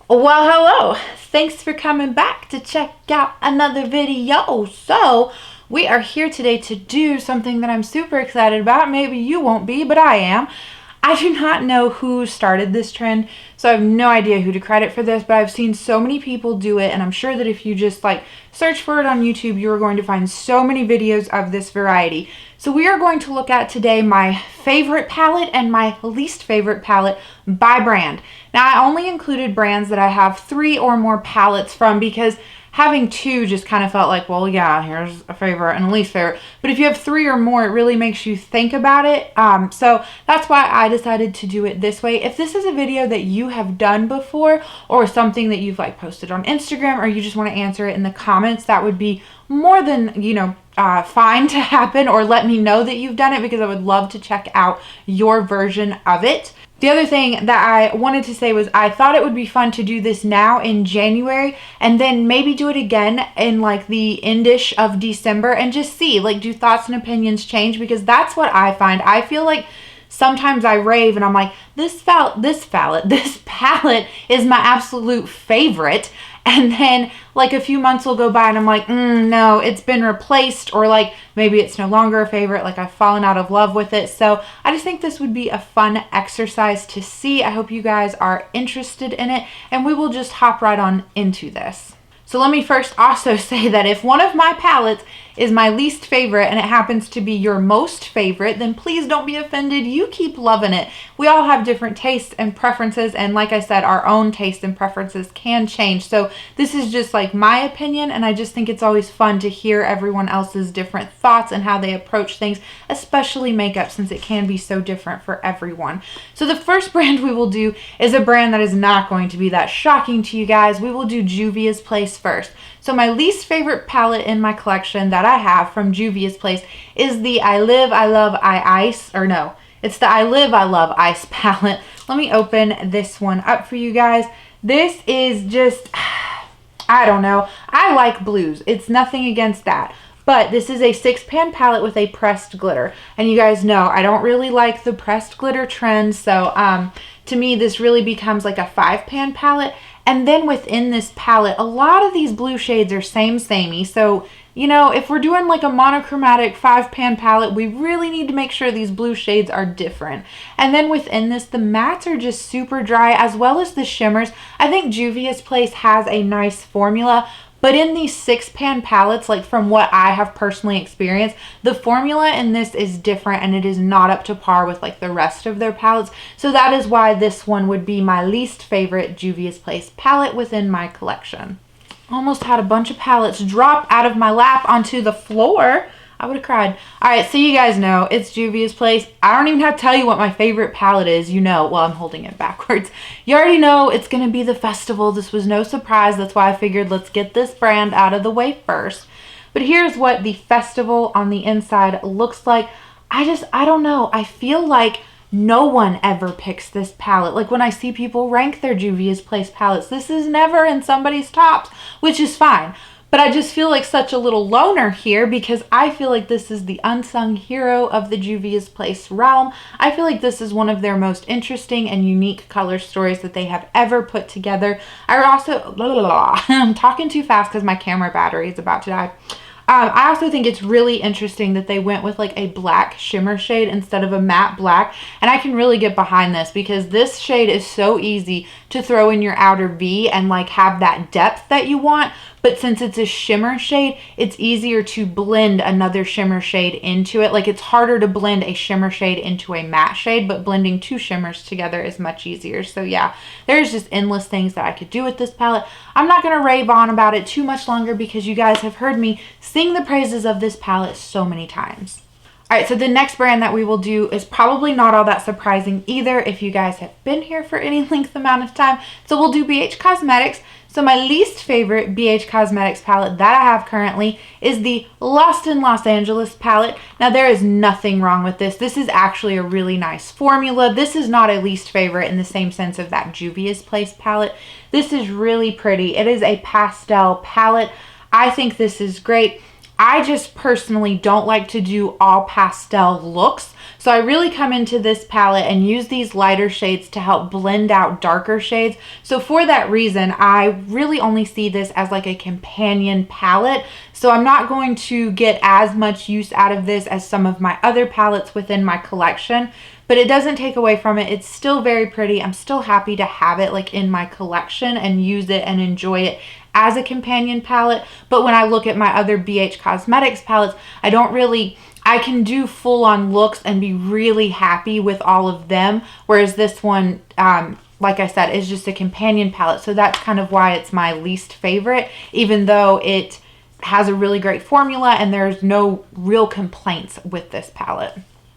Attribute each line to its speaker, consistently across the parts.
Speaker 1: Well, hello. Thanks for coming back to check out another video. So, we are here today to do something that I'm super excited about. Maybe you won't be, but I am. I do not know who started this trend, so I have no idea who to credit for this, but I've seen so many people do it, and I'm sure that if you just search for it on YouTube, you are going to find so many videos of this variety. So we are going to look at today my favorite palette and my least favorite palette by brand. Now, I only included brands that I have 3 or more palettes from because having 2 just kind of felt like, well, yeah, here's a favorite and a least favorite. But if you have 3 or more, it really makes you think about it. So that's why I decided to do it this way. If this is a video that you have done before or something that you've posted on Instagram, or you just want to answer it in the comments, that would be more than, fine to happen, or let me know that you've done it because I would love to check out your version of it. The other thing that I wanted to say was I thought it would be fun to do this now in January and then maybe do it again in the end-ish of December and just see, do thoughts and opinions change? Because that's what I find. I feel like sometimes I rave and I'm like, this palette is my absolute favorite. And then a few months will go by and I'm like, no, it's been replaced, or maybe it's no longer a favorite, I've fallen out of love with it. So I just think this would be a fun exercise to see. I hope you guys are interested in it, and we will just hop right on into this. So let me first also say that if one of my palettes is my least favorite and it happens to be your most favorite, then please don't be offended. You keep loving it. We all have different tastes and preferences, and like I said, our own tastes and preferences can change. So this is just my opinion, and I just think it's always fun to hear everyone else's different thoughts and how they approach things, especially makeup, since it can be so different for everyone. So the first brand we will do is a brand that is not going to be that shocking to you guys. We will do Juvia's Place first. So my least favorite palette in my collection that I have from Juvia's Place is the I Live, I Love, I Ice, or no, it's the I Live, I Love Ice palette. Let me open this one up for you guys. This is just, I don't know. I like blues. It's nothing against that. But this is a 6-pan palette with a pressed glitter. And you guys know I don't really like the pressed glitter trend. So to me, this really becomes a 5-pan palette. And then within this palette, a lot of these blue shades are samey. So, if we're doing a monochromatic 5-pan palette, we really need to make sure these blue shades are different. And then within this, the mattes are just super dry, as well as the shimmers. I think Juvia's Place has a nice formula. But in these 6-pan palettes, from what I have personally experienced, the formula in this is different and it is not up to par with the rest of their palettes. So that is why this one would be my least favorite Juvia's Place palette within my collection. Almost had a bunch of palettes drop out of my lap onto the floor. I would have cried. Alright, so you guys know it's Juvia's Place. I don't even have to tell you what my favorite palette is. Well, I'm holding it backwards. You already know it's going to be the Festival. This was no surprise. That's why I figured let's get this brand out of the way first. But here's what the Festival on the inside looks like. I don't know. I feel like no one ever picks this palette. When I see people rank their Juvia's Place palettes, this is never in somebody's tops, which is fine. But I just feel like such a little loner here because I feel like this is the unsung hero of the Juvia's Place realm. I feel like this is one of their most interesting and unique color stories that they have ever put together. I also, I'm talking too fast because my camera battery is about to die. I also think it's really interesting that they went with a black shimmer shade instead of a matte black. And I can really get behind this because this shade is so easy to throw in your outer V and have that depth that you want. But since it's a shimmer shade, it's easier to blend another shimmer shade into it. It's harder to blend a shimmer shade into a matte shade, but blending 2 shimmers together is much easier. So yeah, there's just endless things that I could do with this palette. I'm not going to rave on about it too much longer because you guys have heard me sing the praises of this palette so many times. Alright, so the next brand that we will do is probably not all that surprising either if you guys have been here for any length amount of time. So we'll do BH Cosmetics. So my least favorite BH Cosmetics palette that I have currently is the Lost in Los Angeles palette. Now there is nothing wrong with this. This is actually a really nice formula. This is not a least favorite in the same sense of that Juvia's Place palette. This is really pretty. It is a pastel palette. I think this is great. I just personally don't like to do all pastel looks. So I really come into this palette and use these lighter shades to help blend out darker shades. So for that reason, I really only see this as like a companion palette. So I'm not going to get as much use out of this as some of my other palettes within my collection, but it doesn't take away from it. It's still very pretty. I'm still happy to have it like in my collection and use it and enjoy it as a companion palette. But when I look at my other BH Cosmetics palettes, I can do full-on looks and be really happy with all of them, whereas this one, like I said, is just a companion palette. So that's kind of why it's my least favorite, even though it has a really great formula and there's no real complaints with this palette.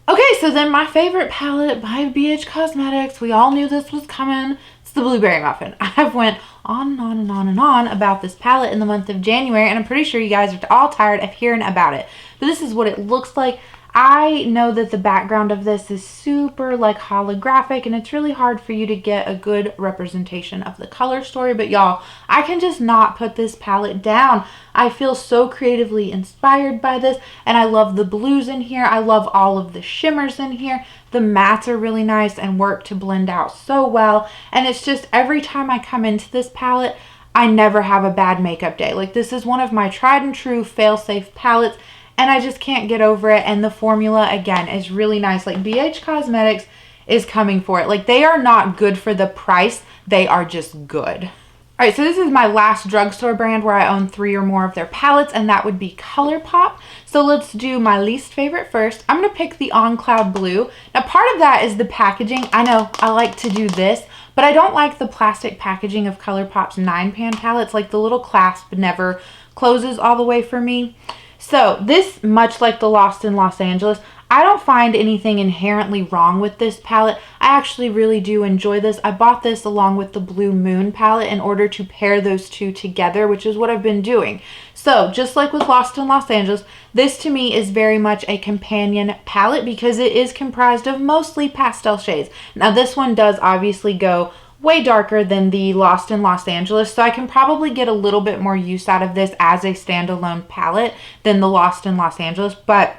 Speaker 1: Okay, so then my favorite palette by BH Cosmetics, we all knew this was coming. It's the Blueberry Muffin. I've went on and on and on and on about this palette in the month of January, and I'm pretty sure you guys are all tired of hearing about it. But this is what it looks like. I know that the background of this is super like holographic, and it's really hard for you to get a good representation of the color story, but y'all, I can just not put this palette down. I feel so creatively inspired by this, and I love the blues in here. I love all of the shimmers in here. The mattes are really nice and work to blend out so well, and it's just every time I come into this palette, I never have a bad makeup day. Like, this is one of my tried and true fail-safe palettes, and I just can't get over it. And the formula, again, is really nice. Like, BH Cosmetics is coming for it. Like, they are not good for the price. They are just good. All right, so this is my last drugstore brand where I own 3 or more of their palettes, and that would be ColourPop. So let's do my least favorite first. I'm going to pick the On Cloud Blue. Now, part of that is the packaging. I know I like to do this, but I don't like the plastic packaging of ColourPop's 9-pan palettes. Like, the little clasp never closes all the way for me. So this, much like the Lost in Los Angeles, I don't find anything inherently wrong with this palette. I actually really do enjoy this. I bought this along with the Blue Moon palette in order to pair those two together, which is what I've been doing. So just like with Lost in Los Angeles, this to me is very much a companion palette because it is comprised of mostly pastel shades. Now this one does obviously go way darker than the Lost in Los Angeles, so I can probably get a little bit more use out of this as a standalone palette than the Lost in Los Angeles, but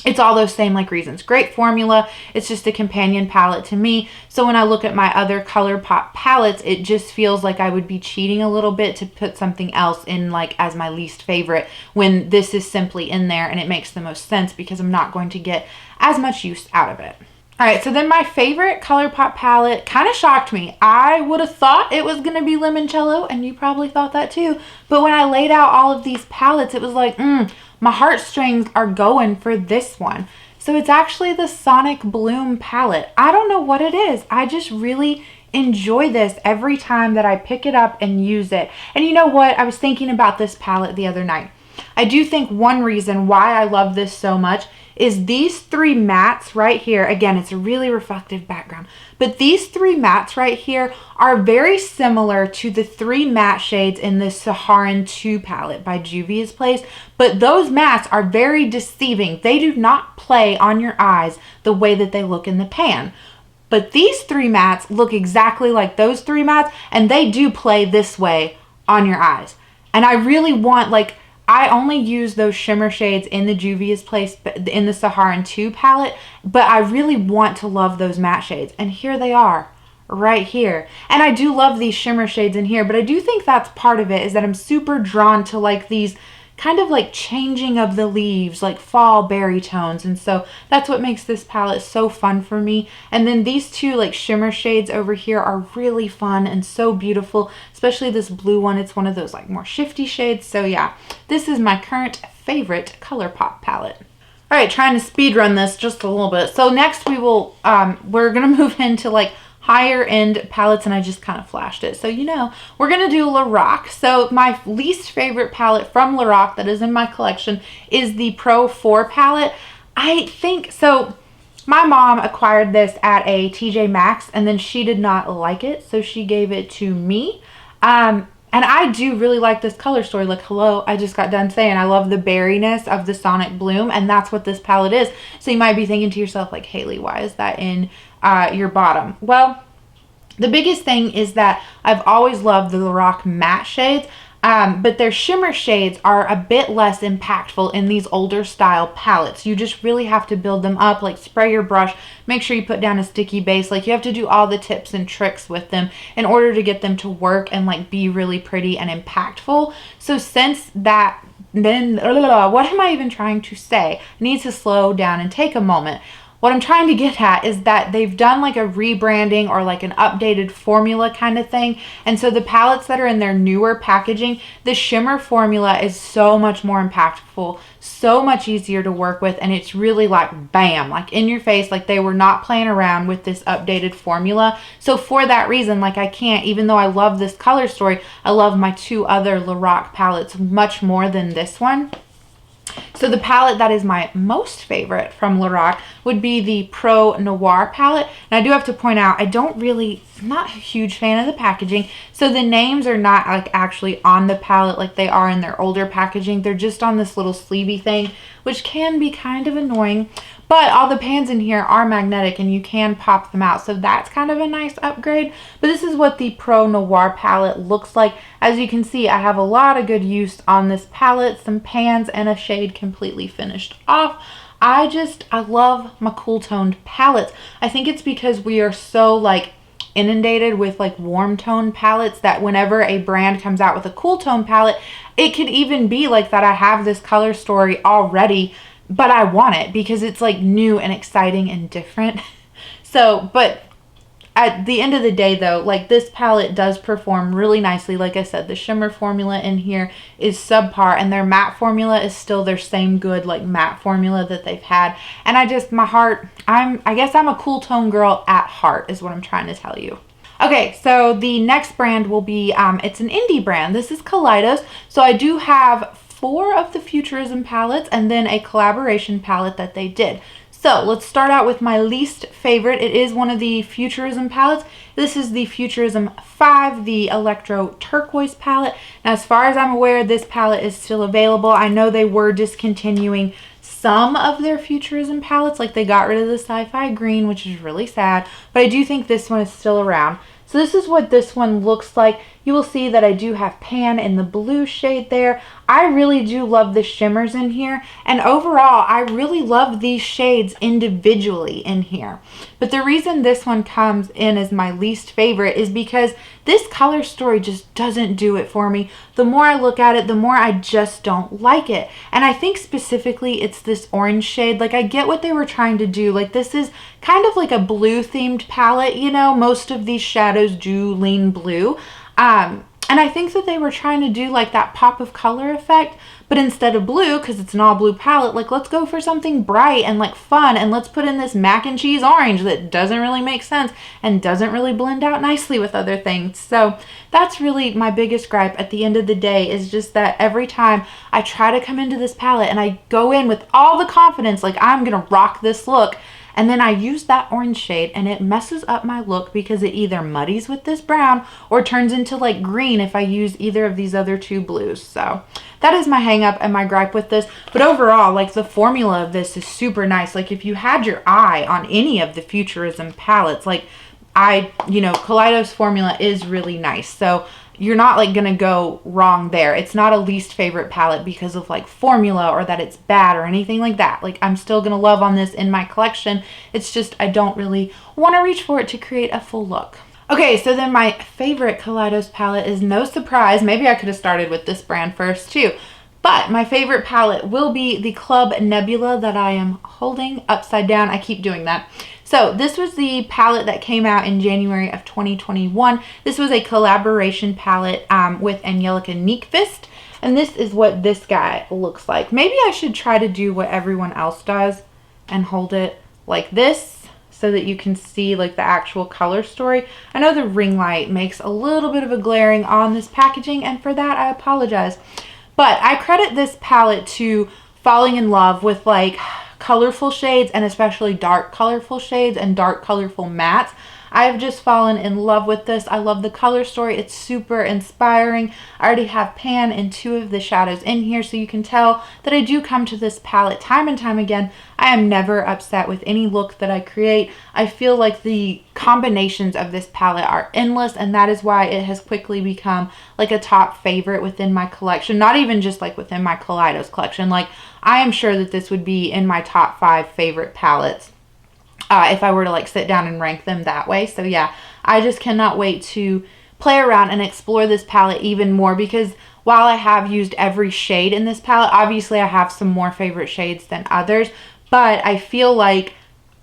Speaker 1: it's all those same like reasons. Great formula. It's just a companion palette to me. So when I look at my other ColourPop palettes, it just feels like I would be cheating a little bit to put something else in like as my least favorite when this is simply in there and it makes the most sense because I'm not going to get as much use out of it. All right, so then my favorite ColourPop palette kind of shocked me. I would have thought it was going to be Limoncello, and you probably thought that too. But when I laid out all of these palettes, it was like, my heartstrings are going for this one. So it's actually the Sonic Bloom palette. I don't know what it is. I just really enjoy this every time that I pick it up and use it. And you know what? I was thinking about this palette the other night. I do think one reason why I love this so much is these 3 mattes right here. Again, it's a really reflective background, but these 3 mattes right here are very similar to the 3 matte shades in the Saharan 2 palette by Juvia's Place, but those mattes are very deceiving. They do not play on your eyes the way that they look in the pan. But these 3 mattes look exactly like those 3 mattes, and they do play this way on your eyes. And I really want, like, I only use those shimmer shades in the Juvia's Place, in the Saharan 2 palette, but I really want to love those matte shades. And here they are, right here. And I do love these shimmer shades in here, but I do think that's part of it, is that I'm super drawn to like these kind of like changing of the leaves, like fall berry tones. And so that's what makes this palette so fun for me. And then these 2 like shimmer shades over here are really fun and so beautiful, especially this blue one. It's one of those like more shifty shades. So yeah, this is my current favorite ColourPop palette. All right, trying to speed run this just a little bit. So next we will, we're gonna move into like higher end palettes, and I just kind of flashed it. So, you know, we're going to do Lorac. So my least favorite palette from Lorac that is in my collection is the Pro 4 palette. I think, so my mom acquired this at a TJ Maxx and then she did not like it, so she gave it to me. And I do really like this color story. Like, hello, I just got done saying I love the berryness of the Sonic Bloom, and that's what this palette is. So you might be thinking to yourself, like, Haley, why is that in your bottom? Well, the biggest thing is that I've always loved the Lorac matte shades. But their shimmer shades are a bit less impactful in these older style palettes. You just really have to build them up, like spray your brush, make sure you put down a sticky base. Like you have to do all the tips and tricks with them in order to get them to work and like be really pretty and impactful. So since that, then what am I even trying to say? I need to slow down and take a moment. What I'm trying to get at is that they've done like a rebranding or like an updated formula kind of thing. And so the palettes that are in their newer packaging, the shimmer formula is so much more impactful, so much easier to work with. And it's really like, bam, like in your face, like they were not playing around with this updated formula. So for that reason, like I can't, even though I love this color story, I love my two other Lorac palettes much more than this one. So the palette that is my most favorite from Lorac would be the Pro Noir palette. And I do have to point out, I'm not a huge fan of the packaging. So the names are not like actually on the palette like they are in their older packaging. They're just on this little sleevey thing, which can be kind of annoying. But all the pans in here are magnetic and you can pop them out. So that's kind of a nice upgrade. But this is what the Pro Noir palette looks like. As you can see, I have a lot of good use on this palette. Some pans and a shade completely finished off. I love my cool toned palettes. I think it's because we are so like inundated with like warm tone palettes that whenever a brand comes out with a cool tone palette, it could even be like that I have this color story already, but I want it because it's like new and exciting and different. So, but at the end of the day though, like this palette does perform really nicely. Like I said, the shimmer formula in here is subpar and their matte formula is still their same good like matte formula that they've had. And I guess I'm a cool tone girl at heart is what I'm trying to tell you. Okay, so the next brand will be, it's an indie brand. This is Kaleidos. So I do have 4 of the Futurism palettes and then a collaboration palette that they did. So let's start out with my least favorite. It is one of the Futurism palettes. This is the Futurism 5, the Electro Turquoise palette. Now, as far as I'm aware, this palette is still available. I know they were discontinuing some of their Futurism palettes, like they got rid of the Sci-Fi Green, which is really sad, but I do think this one is still around. So this is what this one looks like. You will see that I do have pan in the blue shade there. I really do love the shimmers in here. And overall, I really love these shades individually in here. But the reason this one comes in as my least favorite is because this color story just doesn't do it for me. The more I look at it, the more I just don't like it. And I think specifically it's this orange shade. Like I get what they were trying to do. Like this is kind of like a blue themed palette, you know, most of these shadows do lean blue. And I think that they were trying to do like that pop of color effect, but instead of blue, because it's an all blue palette, like let's go for something bright and like fun, and let's put in this mac and cheese orange that doesn't really make sense and doesn't really blend out nicely with other things. So that's really my biggest gripe at the end of the day, is just that every time I try to come into this palette and I go in with all the confidence, like I'm gonna rock this look, and then I use that orange shade and it messes up my look because it either muddies with this brown or turns into like green if I use either of these other 2 blues. So that is my hang up and my gripe with this. But overall, like the formula of this is super nice. Like if you had your eye on any of the Futurism palettes, like Kaleidos formula is really nice. So you're not like gonna go wrong there. It's not a least favorite palette because of like formula or that it's bad or anything like that. Like I'm still gonna love on this in my collection. It's just I don't really want to reach for it to create a full look. Okay, so then my favorite Kaleidos palette is no surprise. Maybe I could have started with this brand first too. But my favorite palette will be the Club Nebula that I am holding upside down. I keep doing that. So this was the palette that came out in January of 2021. This was a collaboration palette with Angelica Nyqvist. And this is what this guy looks like. Maybe I should try to do what everyone else does and hold it like this so that you can see like the actual color story. I know the ring light makes a little bit of a glaring on this packaging, and for that I apologize. But I credit this palette to falling in love with like colorful shades, and especially dark colorful shades and dark colorful mattes. I have just fallen in love with this. I love the color story. It's super inspiring. I already have pan and 2 of the shadows in here, so you can tell that I do come to this palette time and time again. I am never upset with any look that I create. I feel like the combinations of this palette are endless, and that is why it has quickly become like a top favorite within my collection. Not even just like within my Kaleidos collection. Like, I am sure that this would be in my top 5 favorite palettes if I were to like sit down and rank them that way. So yeah, I just cannot wait to play around and explore this palette even more, because while I have used every shade in this palette, obviously I have some more favorite shades than others, but I feel like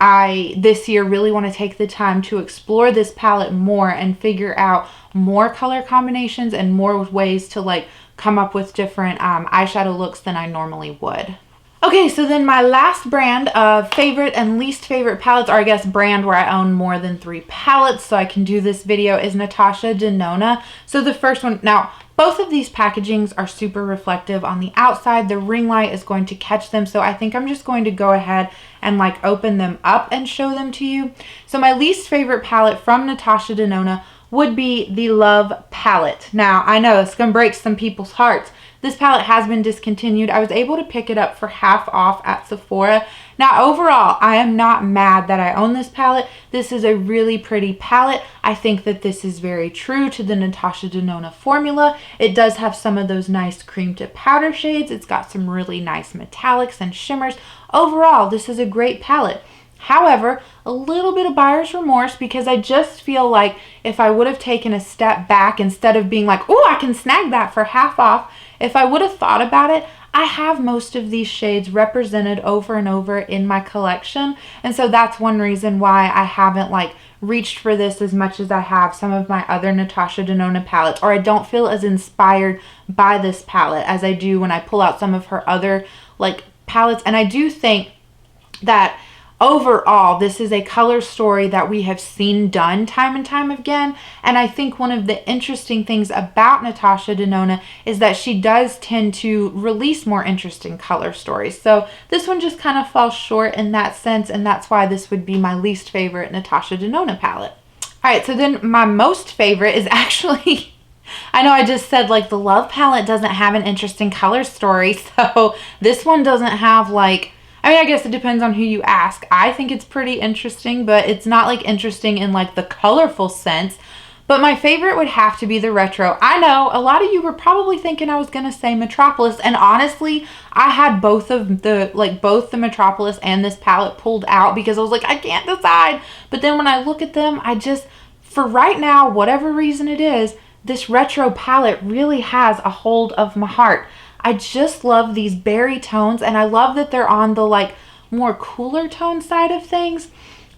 Speaker 1: I this year really want to take the time to explore this palette more and figure out more color combinations and more ways to like come up with different eyeshadow looks than I normally would. Okay, so then my last brand of favorite and least favorite palettes, or I guess brand where I own more than 3 palettes so I can do this video, is Natasha Denona. So the first one, now both of these packagings are super reflective on the outside. The ring light is going to catch them, so I think I'm just going to go ahead and like open them up and show them to you. So my least favorite palette from Natasha Denona would be the Love palette. Now, I know it's gonna break some people's hearts. This palette has been discontinued. I was able to pick it up for half off at Sephora. Now, overall, I am not mad that I own this palette. This is a really pretty palette. I think that this is very true to the Natasha Denona formula. It does have some of those nice cream to powder shades. It's got some really nice metallics and shimmers. Overall, this is a great palette. However, a little bit of buyer's remorse, because I just feel like if I would have taken a step back instead of being like, oh, I can snag that for half off, if I would have thought about it, I have most of these shades represented over and over in my collection. And so that's one reason why I haven't like reached for this as much as I have some of my other Natasha Denona palettes, or I don't feel as inspired by this palette as I do when I pull out some of her other like palettes. And I do think that overall, this is a color story that we have seen done time and time again. And I think one of the interesting things about Natasha Denona is that she does tend to release more interesting color stories. So this one just kind of falls short in that sense, and that's why this would be my least favorite Natasha Denona palette. All right, so then my most favorite is actually I know I just said like the Love palette doesn't have an interesting color story, so this one doesn't have like, I mean, I guess it depends on who you ask. I think it's pretty interesting, but it's not like interesting in like the colorful sense. But my favorite would have to be the Retro. I know a lot of you were probably thinking I was going to say Metropolis, and honestly, I had both of the, like both the Metropolis and this palette pulled out because I was like, I can't decide. But then when I look at them, I just, for right now, whatever reason it is, this Retro palette really has a hold of my heart. I just love these berry tones, and I love that they're on the like more cooler tone side of things.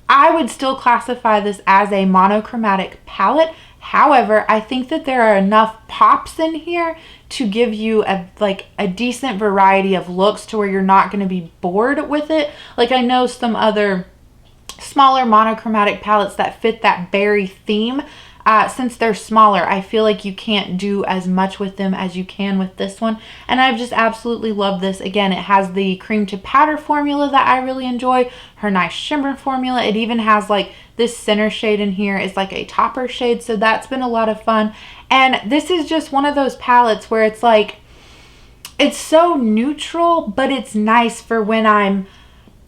Speaker 1: I would still classify this as a monochromatic palette. However, I think that there are enough pops in here to give you a decent variety of looks to where you're not going to be bored with it. Like I know some other smaller monochromatic palettes that fit that berry theme. Since they're smaller, I feel like you can't do as much with them as you can with this one. And I've just absolutely loved this. Again, it has the cream to powder formula that I really enjoy, her nice shimmer formula. It even has like this center shade in here is like a topper shade. So that's been a lot of fun. And this is just one of those palettes where it's like, it's so neutral, but it's nice for when I'm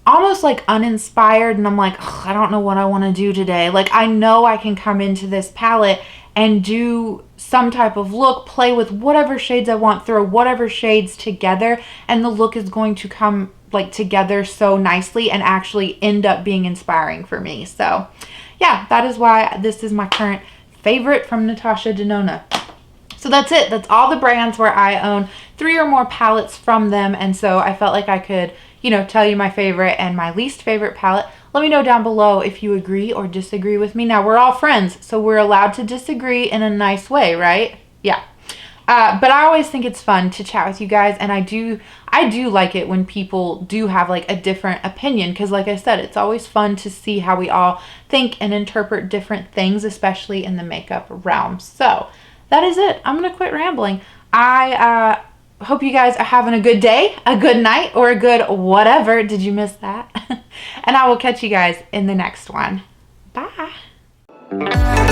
Speaker 1: almost like uninspired and I'm like, I don't know what I want to do today. Like I know I can come into this palette and do some type of look, play with whatever shades I want, throw whatever shades together, and the look is going to come like together so nicely and actually end up being inspiring for me. So yeah, that is why this is my current favorite from Natasha Denona. So that's it. That's all the brands where I own 3 or more palettes from them. And so I felt like I could, you know, tell you my favorite and my least favorite palette. Let me know down below if you agree or disagree with me. Now, we're all friends, so we're allowed to disagree in a nice way, right? Yeah. But I always think it's fun to chat with you guys, and I do like it when people do have like a different opinion, because like I said, it's always fun to see how we all think and interpret different things, especially in the makeup realm. So that is it. I'm gonna quit rambling. I hope you guys are having a good day, a good night, or a good whatever. Did you miss that? And I will catch you guys in the next one. Bye. Bye.